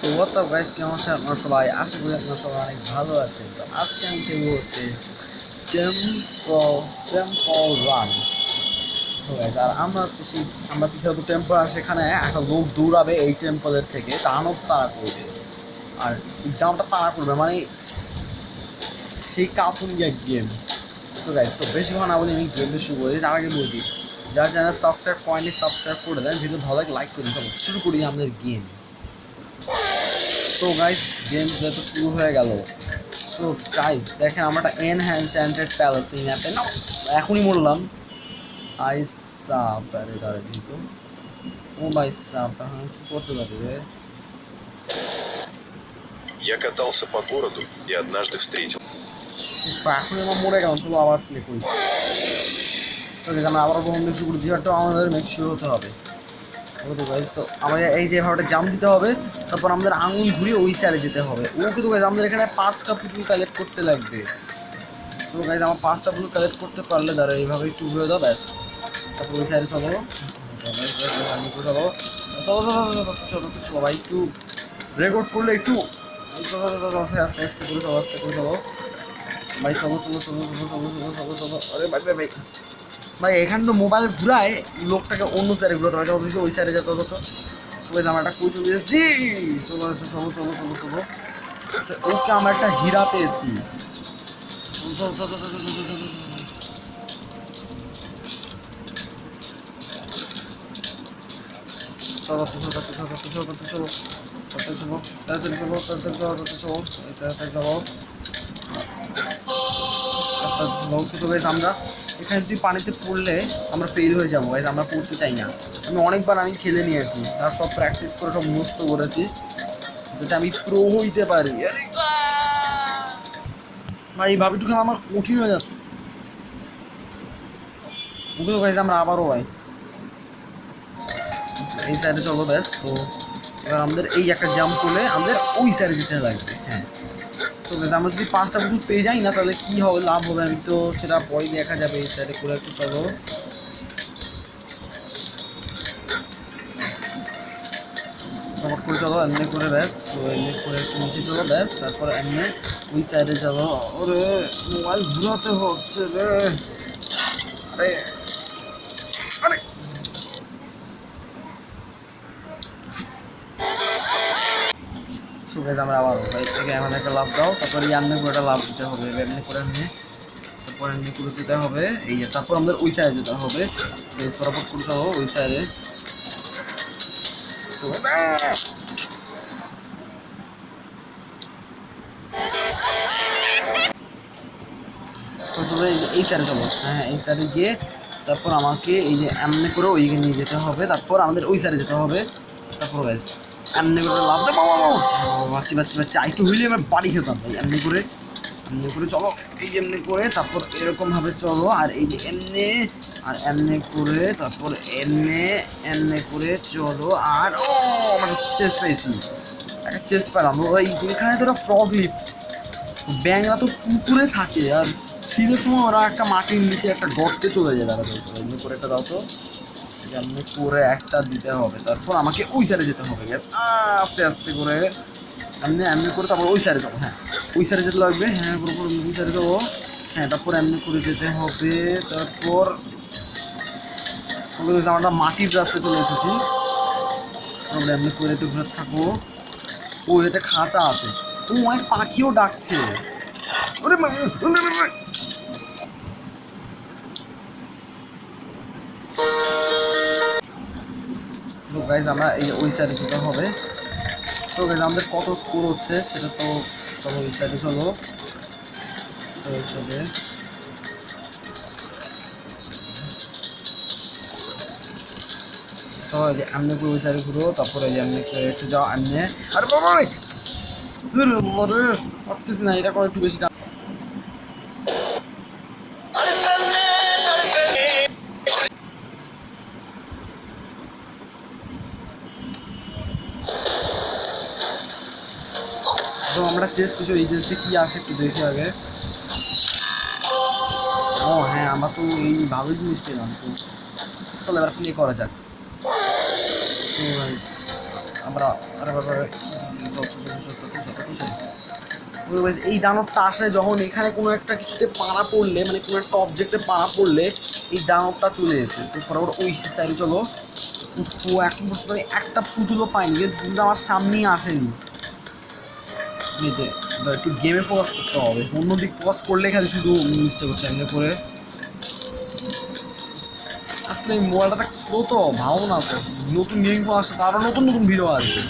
So WhatsApp guys, কেমন আছেন আপনারা সবাই? আশা করি আপনারা সবাই অনেক ভালো আছেন। তো আজকে আমি খেলবো হচ্ছে টেম্পল টেম্পল রান। তো গাইস, আর আমরা আজকে খেলবো টেম্পল রান। সেখানে একটা লোক দৌড়াবে এই টেম্পলের থেকে, দানব তাড়া করবে। আর এই দানবটা তাড়া করবে মানে সেই কাপুনি এক গেম। তো গাইস, তো বেশি কথা না বলে আমি গেমটা শুরু করি। তার আগে বলছি, যারা চ্যানেল সাবস্ক্রাইব করেনি সাবস্ক্রাইব করে দেন, ভিডিও ভালো লাগে লাইক করুন। চলো শুরু করি আমাদের গেম। তো গাইস, গেম যেহেতু শুরু হয়ে গেল, সো গাইস দেখেন আমরা একটা এনহ্যান্সেন্টেড প্যালেস এই ম্যাপে না, এখনই বললাম আইসা পারে দাঁড়ে কিন্তু ও ভাই সাপ কি করতে পারি রে। Я катался по городу и однажды встретил. এখন আমার মরে গেলাম, চলো আবার প্লে করি। তো গাইস আমরা আবার বন্ধু শুরু করি, যেটা আমাদের মেক শিওর হতে হবে। ওকে গাইস, তো আমাদের এই যে ভাবে জাম্প দিতে হবে, তারপর আমাদের আঙুল ঘুরিয়ে ওই সাইডে যেতে হবে। ও কিন্তু গাইস আমাদের এখানে 5টা পুতুল কালেক্ট করতে লাগবে। সো গাইস আমার 5টা পুতুল কালেক্ট করতে পারলে দাঁড়া এইভাবে একটু ঘুরে দাও, ব্যাস। তারপর ওই সাইডে চলো, চলো চলো চলো চলো চলো ভাই, একটু রেকর্ড করলে একটু চলো চলো চলো আস্তে আস্তে আস্তে করে চলো, আস্তে করে চলো ভাই, চলো চলো চলো চলো চলো চলো চলো চলো। আরে ভাই ভাই ভাই ভাই, এখানে তো মোবাইল ঘুরায় লোকটাকে অন্য সাইডে ঘুরাতে হয়। চলো ওই সাইডে যা, চলো চলো। ওই যে আমার একটা কুচু দিয়েছি, চলো আসে, চলো চলো চলো চলো। ওকে আমরা একটা হীরা পেয়েছি। চলো চলো চলো চলো চলো চলো। চলো চলো চলো চলো চলো চলো চলো তাড়াতাড়ি চলো তাড়াতাড়ি চলো তাড়াতাড়ি চলো তাড়াতাড়ি চলো তাড়াতাড়ি চলো। কিন্তু গাইস আমরা এখানে যদি পানিতে পড়লে আমরা ফেল হয়ে যাবো গাইস, আমরা পড়তে চাই না। আমি খেলে নিয়েছি আর সব প্র্যাকটিস করে সব মুস্ত করেছি যাতে আমি প্রো হইতে পারি। ভাই এই ভাবিটুকু আমার কঠিন হয়ে যাচ্ছে। ওকে তো গাইস আমরা আবারও ভাই এই সাইডে চলো, ব্যাস। তো এবার আমাদের এই একটা জাম্প করলে আমাদের ওই সাইডে যেতে লাগবে। হ্যাঁ, সো গাইস আমরা যদি 5টা পুতুল পেয়ে যাই না, তাহলে কী হবে, লাভ হবে আমি তো সেটা পরে দেখা যাবে। এই সাইডে করে একটু চলো, কমট করে চলো, এমনি করে ব্যাস। তো এমনি করে একটু নিচে চলো, ব্যাস। তারপর এমনি ওই সাইডে চলো। ওরে মোবাইল ঘুরাতে হচ্ছে রে, আরে আরে। সো গাইস আমরা আবার থেকে আমাদের একটা লাভ দাও, তারপরে এমনি করে একটা লাভ দিতে হবে, এমনি করে এমনি, তারপর এমনি করে যেতে হবে। এই যে তারপর আমাদের ওই সাইডে যেতে হবে। বরাবর করে চলো ওই সাইডে। এই সাইডে চলো, হ্যাঁ এই সাইডে গিয়ে তারপর আমাকে এই যে এমনি করে ওইদিকে নিয়ে যেতে হবে। তারপর আমাদের ওই সাইডে যেতে হবে। তারপর গাইস এমনি করে লাভ দেবো, বাচ্চি বাচ্চি বাচ্চি একটু হইলে এবার বাড়ি খেতাম ভাই। এমনি করে চলো, এই যে এমনি করে, তারপর এরকমভাবে চলো, আর এই যে এমনি, আর এমনি করে, তারপর এমনি করে চলো। আর ও আমার চেস্ট পেয়েছি, একটা চেস্ট পেলাম। ওই এখানে তো একটা ফ্রগ লিফ, ব্যাঙরা তো পুকুরে থাকে, আর শীতের সময় ওরা একটা মাটির নিচে একটা গর্তে চলে যায়। দাঁড়া চলছে এমনি করে একটা দাও তো, এমনি করে একটা দিতে হবে। তারপর আমাকে ওই সাইডে যেতে হবে, গ্যাস আস্তে আস্তে করে এমনি করে, তারপর ওই সাইডে যাবো। হ্যাঁ ওই সাইডে যেতে লাগবে, হ্যাঁ পুরোপুর ওই সাইডে যাবো। হ্যাঁ তারপর এমনি করে যেতে হবে। তারপর আমরা মাটির রাস্তায় চলে এসেছি। আমরা এমনি করে একটু ঘুরে থাকবো। ও এটা খাঁচা আছে, ও অনেক পাখিও ডাকছে। ওরে তো গাইজ আমরা এই ওই সাইডে যেতে হবে। সো গাইজ আমাদের কত স্কোর হচ্ছে সেটা তো, চলো ওই সাইডে চলো। তো ওই সাইডে চলো, এই যে এমনি করে ওই সাইডে ঘুরো। তারপরে এই যে এমনি করে একটু যাও এমনি। আরে বাবা পারতেছি না, এটা করে একটু বেশি টান। তো আমরা চেস কিছু, এই চেসটা কি আসে একটু দেখি আগে। ও হ্যাঁ, আমরা তো এই ভালো জিনিস পেলাম। তো চলো এবার প্লে করা যাক। সো গাইস আমরা এই দানবটা আসলে যখন এখানে কোনো একটা কিছুতে পাড়া পড়লে মানে কোনো একটা অবজেক্টে পাড়া পড়লে এই দানবটা চলে এসে তো ফটাফট ওই সাইডে চলো। তো এখন পর্যন্ত আমি একটা পুতুলও পাইনি, কিন্তু পুতুলটা আমার সামনেই আসেনি। যে একটু গেমে ফোকাস করতে হবে, অন্যদিক ফোকাস করলে খালি শুধু মিস্টেক হচ্ছে এমনি করে। আসলে এই মোবাইলটা так স্লো তো ভালো না, তো নতুন গেম আসছে তারপর নতুন নতুন ভিডিও আসবে।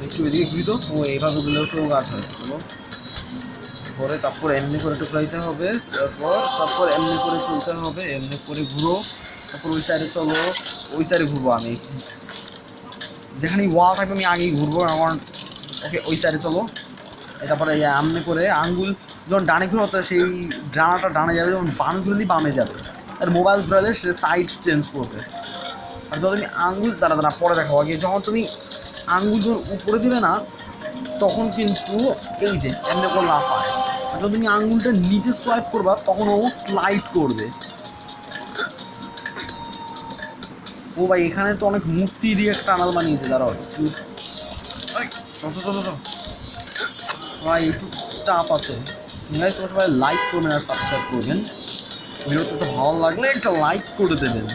একটু এদিকে ঘুরি তো, ও এইভাবে গুলো তো গাছ হয়েছে। চলো পরে তারপর এমনি করে টুকরাইতে হবে, তারপর এমনি করে চলতে হবে, এমনি করে ঘুরো। তারপর ওই সাইডে চলো, ওই সাইডে ঘুরবো আমি, যেখানে ওয়াল থাকবে আমি আগেই ঘুরবো আমার। ওকে ওই সাইডে চলো। তারপরে এমনি করে আঙ্গুল যখন ডানে ঘুরো সেই ডানাটা ডানে যাবে, যখন বামে ঘুরলেই বামে যাবে। আর মোবাইল ঘুরালে সে সাইড চেঞ্জ করবে। আর যখন তুমি আঙ্গুল দাঁড়া পরে দেখো, আগে যখন তুমি আঙ্গুল যখন উপরে দিবে না তখন কিন্তু এই যে এমনি করে লাফায়। আর যখন তুমি আঙ্গুলটা নিচে সোয়াইপ করবা তখন ও স্লাইড করবে। ও ভাই এখানে তো অনেক মূর্তি দিয়ে টানাল বানিয়েছে, দাঁড়াও একটু ভাই একটু টাফ আছে। গাইস তোমরা সবাই লাইক করবেন আর সাবস্ক্রাইব করবেন, ভিডিওটা তো ভালো লাগলে একটা লাইক করে দেবেন।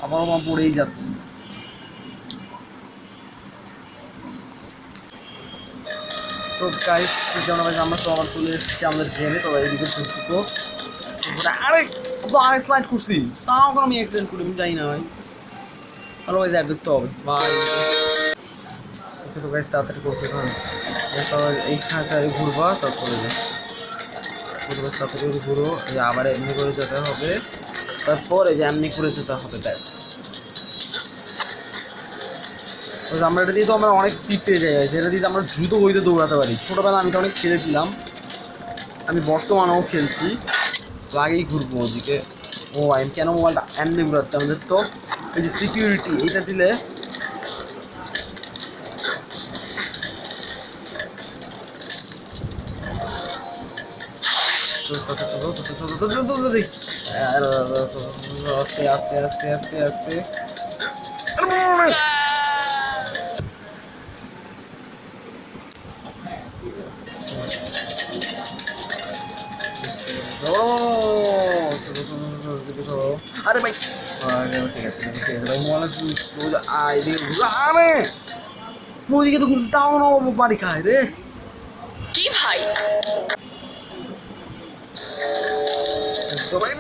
আবার আমার পড়েই যাচ্ছে। তো গাইস ঠিক যেমন আমরা তো আবার চলে এসেছি আমাদের গেমে। তো এইদিকে ছোটো আরে আরে স্লাইড করছি, তাও এখন আমি অ্যাক্সিডেন্ট করি, আমি জানি না ভাই। ভালো গাইস অ্যাড দেখতে হবে ভাই। ওকে তো গাইস তাড়াতাড়ি করছে, কারণ এইখানে সাইডে ঘুরবা, তারপরে তাড়াতাড়ি ঘুরো, এই আবার এমনি করে যেতে হবে, তারপরে যে এমনি করে যেতে হবে ব্যাস। আমরা এটা দিয়ে তো আমরা অনেক স্পিড পেয়ে যাই, এটা দিয়ে আমরা দ্রুত গতিতে দৌড়াতে পারি। ছোটোবেলা আমি তো অনেক খেলেছিলাম, আমি বর্তমানেও খেলছি। আগেই ঘুরবো ওদিকে। ও আমি কেন মোবাইলটা এমনি ঘুরাচ্ছে, আমাদের তো এই যে সিকিউরিটি এইটা দিলে আস্তে আস্তে আস্তে আস্তে আস্তে আরে ভাই ঠিক আছে ঠিক আছে ভাই, মনে আরে ওইদিকে তো ঘুরছে, তাও না বাড়ি খায় রে কি ভাই। তো ভাই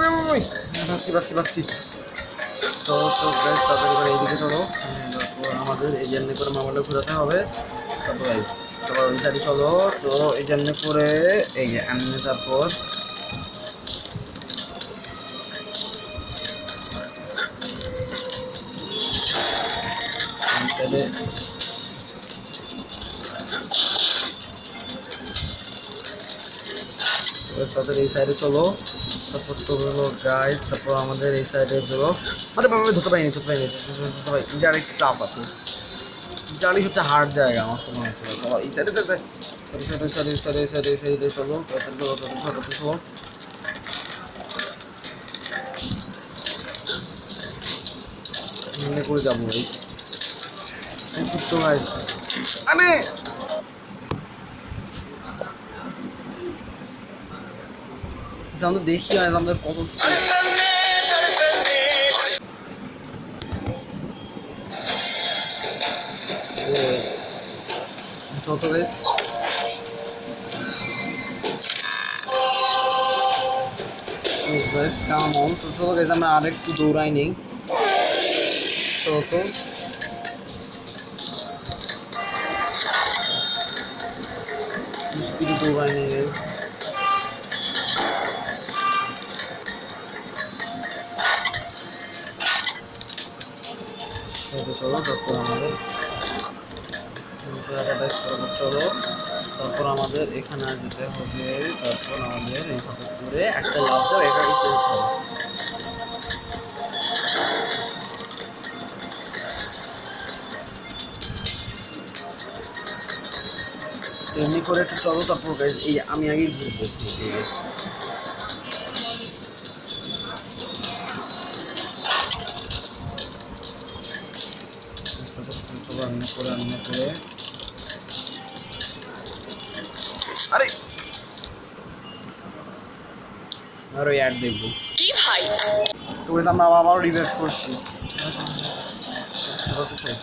পাচ্ছি তো তাড়াতাড়ি করে এইদিকে চলো। তারপর আমাদের এই জন্য করে মোবাইলটা ঘোরাতে হবে। তারপর ওই সাইডে চলো। তো এই জন্য করে এই যে এমনি, তারপর এই সাইডে তাদের এই সাইডে চলো। তারপর তো হলো গাইস, তারপর আমাদের এই সাইডে চলো। আরে বাবা ধরতে পারিনি সবাই, যার একটু টাফ আছে, জানি হচ্ছে হার্ড জায়গা আমার তো মনে হচ্ছে। সবাই এই সাইডে সাইডে চলো, তাড়াতাড়ি চলো। মনে করে যাবো গাইস, তো গাইস আরে আমরা দেখি আমাদের কত ছোট গাইস। চলো গাইস আমরা আরেকটু দৌড়াই নেই। চলো তো স্পিডে দৌড়াই নেই গাইস। চলো তারপর আমাদের চলো, তারপর আমাদের এখানে যেতে হবে। তারপর আমাদের এইভাবে করে একটা লাভ দাও, এটা চেঞ্জ হবে। এমনি করে একটু চলো। তারপর গাইস এই আমি আগেই ঘুরবো, তারপরে এমনি করে আরে আরো অ্যাড দেখবো কি ভাই তো guys, আমরা আবারও রিভাইভ করছি চলো তো চলো।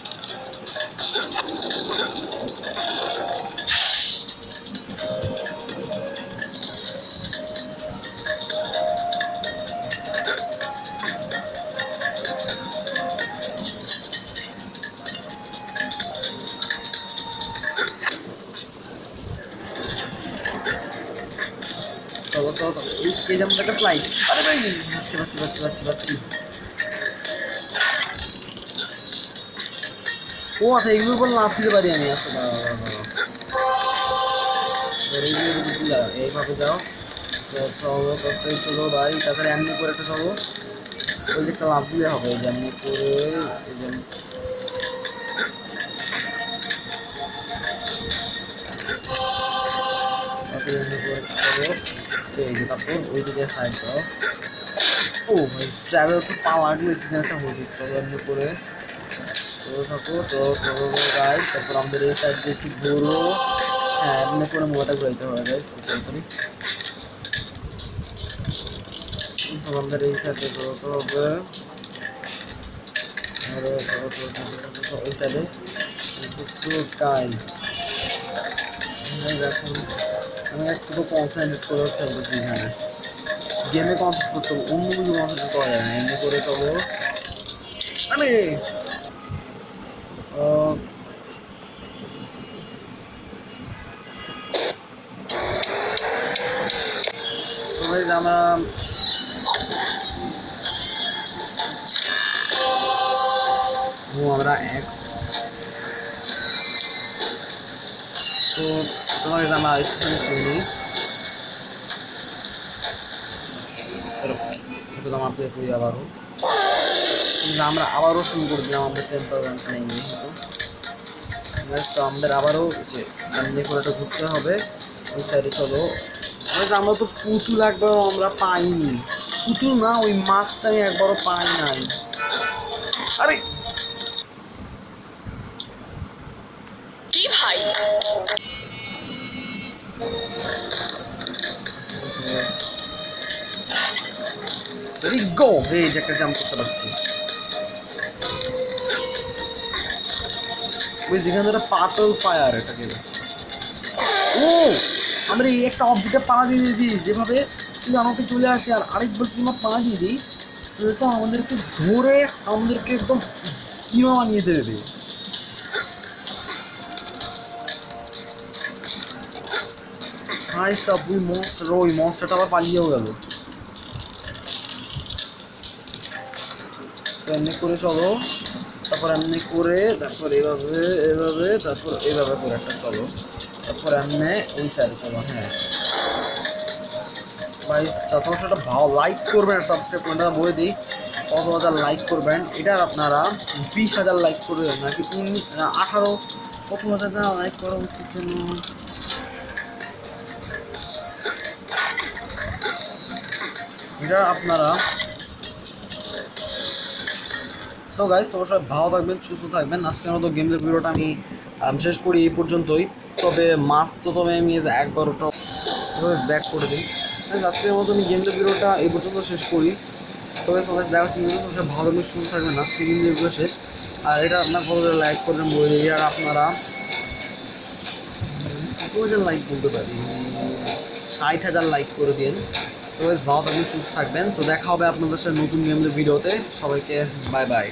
চলো চলো চলো এই যে আমাদের একটা স্লাইড আরে ভাই পাচ্ছি ও আচ্ছা এগুলোর উপর লাফ দিতে পারি আমি আচ্ছা এইভাবে যাও তো চলো তাড়াতাড়ি চলো ভাই তাড়াতাড়ি এমনি করে একটা চলো ওই যে একটা লাফ দিলে হবে এই যে এমনি করে এই যে এমনি করে চলো তো এই যে তারপর ওই দিকে সাইড দাও ও ভাই ট্রাভেল একটু পা লাগলে কি একটা হয়ে চলো এমনি করে চলো থাকো তো গাইস তারপর আমাদের এই সাইড দিয়ে একটু ঘুরো হ্যাঁ এমনি করে মোবাইলটা ঘুরাইতে হবে গাইস তাড়াতাড়ি আমাদের এই সাইডে চলতে হবে আর ওই সাইডে একটু গাইস এখন আমি আজকে তো কনসেন্ট্রেট করে খেলতেছি এখানে গেমে কনসেন্ট্রেট করতে হবে অন্য কিছু কনসেন্ট্রেট করা যায় না এমনি করে চলো আরে আমরা আমরা এক তো তোমাকে আমরা একটুখানি করি আমাকে করি আবারও আমরা আবারও শুরু করে দিলাম আমাদের টেম্পার গানটা নিয়ে তো আমাদের আবারও যে এমনি করে একটা ঘুরতে হবে ওই সাইডে চলো আমরা তো পুতুল একবারও আমরা পাইনি পুতুল না ওই মাছটাই একবারও পাই নাই আরে কি ভাই গো এই যে একটা জাম্প করতে পারছি ওই যেখানে একটা পাটল ফায়ার এটাকে ও আমরা এই একটা অবজেক্টে পাড়া দিয়ে দিয়েছি যেভাবে কিন্তু আমাকে চলে আসে আর আরেকবার যদি আমরা পাড়া দিয়ে দিই তো আমাদেরকে ধরে আমাদেরকে একদম কিমা বানিয়ে দেবে হাই সব ওই মনস্টারটা আবার পালিয়েও গেল এমনি করে চলো তারপর এমনি করে তারপর এভাবে তারপর এইভাবে করে একটা চলো তারপর এমনি ওই সাইডে চলো হ্যাঁ ভাই তোমার সেটা ভালো লাইক করবেন আর সাবস্ক্রাইব করবেন বলে দিই কত হাজার লাইক করবেন এটার আপনারা 20,000 লাইক করবেন নাকি 18 কত হাজার লাইক করা উচিত জন্য এটা আপনারা সো গাইস তোমরা সবাই ভালো থাকবেন সুস্থ থাকবেন আজকের মতো গেম ভিডিওটা আমি শেষ করি এই পর্যন্তই তবে মাছ তো তবে আমি একবার ওটা ব্যাক করে দিই আজকের মতো আমি গেম ভিডিওটা এই পর্যন্ত শেষ করি তবে সবাই দেখা হচ্ছে তোমরা সবাই ভালো থাকবেন সুস্থ থাকবেন আজকে গেম ভিডিও শেষ আর এটা আপনার ভালো করে লাইক করবেন বলে আর আপনারা কত হাজার লাইক বলতে পারি 60,000 লাইক করে দিন তো ভালো থাকবেন সুস্থ থাকবেন তো দেখা হবে আপনাদের সাথে নতুন গেম ভিডিওতে সবাইকে বাই বাই